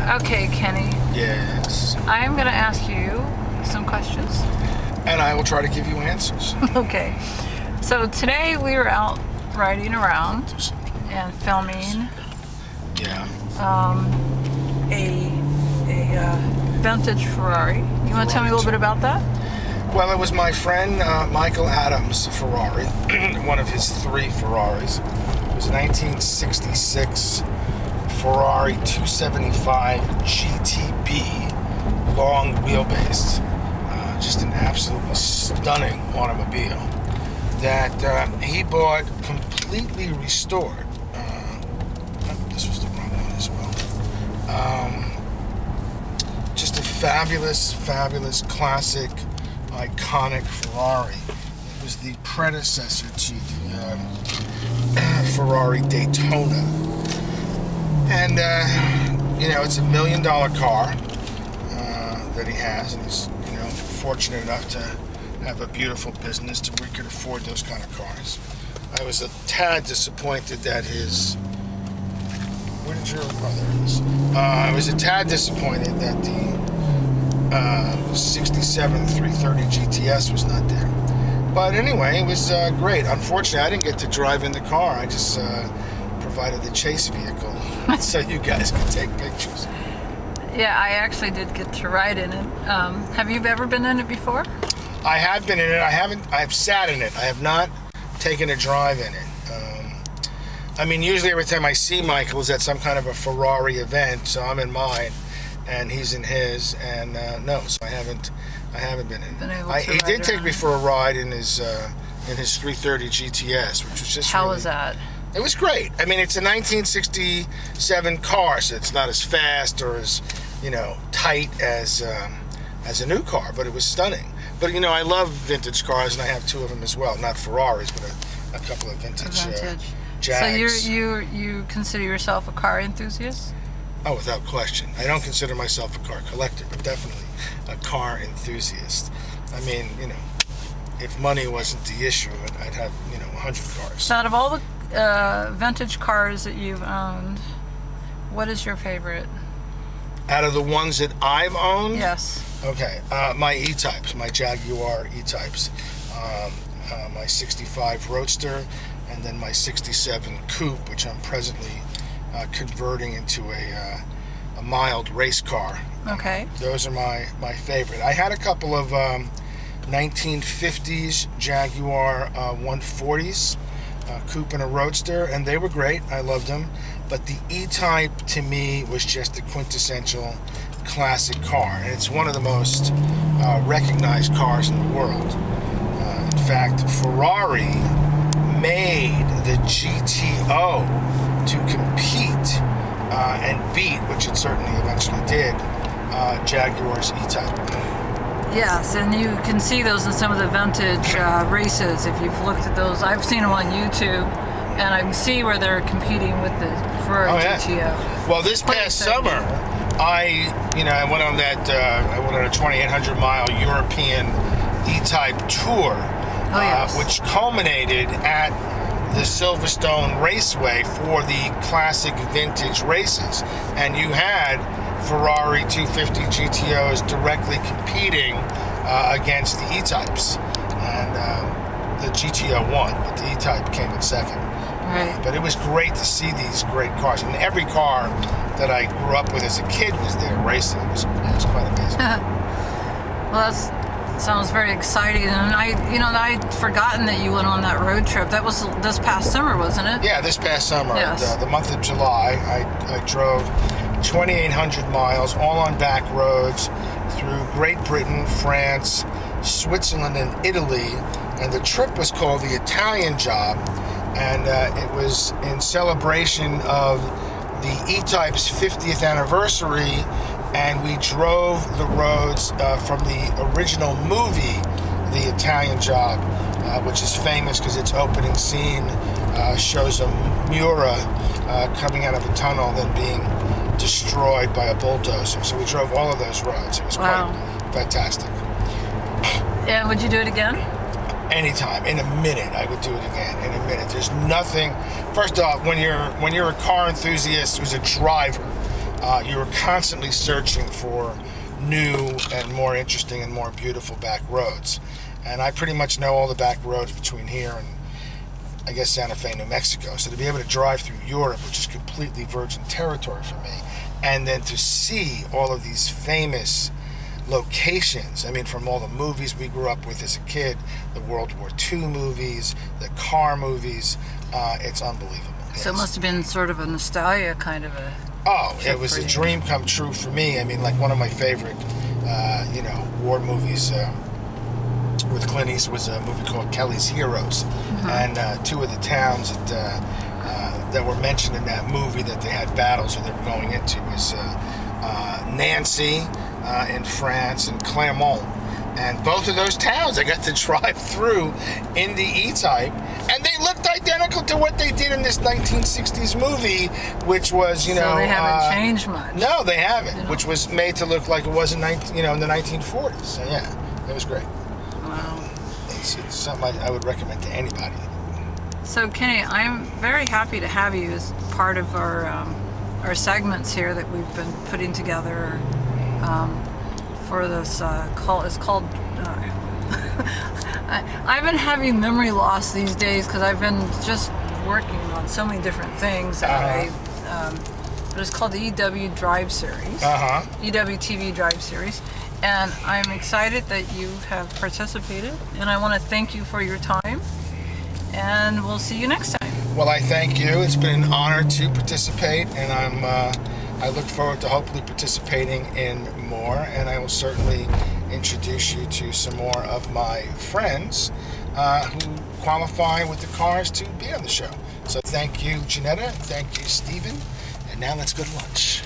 Okay, Kenny. Yes. I am going to ask you some questions. And I will try to give you answers. Okay. So today we were out riding around and filming a vintage Ferrari. You want to tell me a little bit about that? Well, it was my friend Michael Adams' Ferrari, one of his 3 Ferraris. It was a 1966 Ferrari 275 GTB, long wheelbase. Just an absolutely stunning automobile that he bought completely restored. This was the wrong one as well. Just a fabulous, fabulous, classic, iconic Ferrari. It was the predecessor to the Ferrari Daytona. And, you know, it's $1 million car that he has, and he's, you know, fortunate enough to have a beautiful business to where he could afford those kind of cars. I was a tad disappointed that his... Where did your brother is? I was a tad disappointed that the 67 330 GTS was not there. But anyway, it was great. Unfortunately, I didn't get to drive in the car. I just provided the chase vehicle so you guys could take pictures. Yeah, I actually did get to ride in it. Have you ever been in it before? I have been in it. I've sat in it. I have not taken a drive in it. I mean, usually every time I see Michael is at some kind of a Ferrari event, so I'm in mine and he's in his, and no, so I haven't been in it. He did take me for a ride in his 330 GTS, which was just How was that? It was great. I mean, it's a 1967 car, so it's not as fast or as, you know, tight as a new car, but it was stunning. But, you know, I love vintage cars, and I have 2 of them as well. Not Ferraris, but a couple of vintage Jags. So you consider yourself a car enthusiast? Oh, without question. I don't consider myself a car collector, but definitely a car enthusiast. I mean, you know, if money wasn't the issue, I'd have, you know, 100 cars. So out of all the vintage cars that you've owned, what is your favorite? Out of the ones that I've owned? Yes. Okay, my E-Types, my Jaguar E-Types, my 65 Roadster, and then my 67 Coupe, which I'm presently converting into a mild race car. Okay. Those are my favorite. I had a couple of 1950s Jaguar 140s, Coupe and a Roadster, and they were great. I loved them. But the E-Type, to me, was just a quintessential classic car, and it's one of the most recognized cars in the world. In fact, Ferrari made the GTO to compete and beat, which it certainly eventually did, Jaguar's E-Type. Yes, and you can see those in some of the vintage races if you've looked at those. I've seen them on YouTube, and I can see where they're competing with the Ferrari GTO. Well, this past summer, I went on a 2,800 mile European E-Type tour, which culminated at the Silverstone Raceway for the classic vintage races, and you had Ferrari 250 GTOs directly competing against the E-Types, and the GTO won, but the E-Type came in second. Right. But it was great to see these great cars, and every car that I grew up with as a kid was there racing. It was quite amazing. Well, that sounds very exciting, and I'd forgotten that you went on that road trip. That was this past summer, wasn't it? Yeah, this past summer. Yes. The month of July, I drove 2,800 miles, all on back roads, through Great Britain, France, Switzerland, and Italy, and the trip was called the Italian Job, and it was in celebration of the E-Type's 50th anniversary, and we drove the roads from the original movie, The Italian Job, which is famous because its opening scene shows a Miura coming out of a tunnel, then being destroyed by a bulldozer. So we drove all of those roads. It was quite fantastic. Yeah, would you do it again? Anytime, in a minute, I would do it again. In a minute. There's nothing. First off, when you're a car enthusiast who's a driver, you were constantly searching for new and more interesting and more beautiful back roads. And I pretty much know all the back roads between here and, I guess, Santa Fe, New Mexico. So to be able to drive through Europe, which is completely virgin territory for me, and then to see all of these famous locations, I mean, from all the movies we grew up with as a kid, the World War II movies, the car movies, it's unbelievable. So it must have been sort of a nostalgia kind of a... Oh, it was a dream come true for me. I mean, like one of my favorite, war movies with Clint Eastwood was a movie called Kelly's Heroes. And two of the towns that were mentioned in that movie that they had battles or they were going into was Nancy in France and Clermont. And both of those towns I got to drive through in the E-Type, and they looked identical to what they did in this 1960s movie, which was, So they haven't changed much. No, they haven't, which was made to look like it was in the 1940s. So yeah, it was great. Wow. It's something I would recommend to anybody. So Kenny, I'm very happy to have you as part of our segments here that we've been putting together for this it's called I've been having memory loss these days because I've been just working on so many different things that but it's called the EW Series, EWTV Drive Series, and I'm excited that you have participated, and I want to thank you for your time, and we'll see you next time. Well, I thank you. It's been an honor to participate, and I look forward to hopefully participating in more, and I will certainly introduce you to some more of my friends who qualify with the cars to be on the show. So thank you, Jeanetta. Thank you, Stephen. And now let's go to lunch.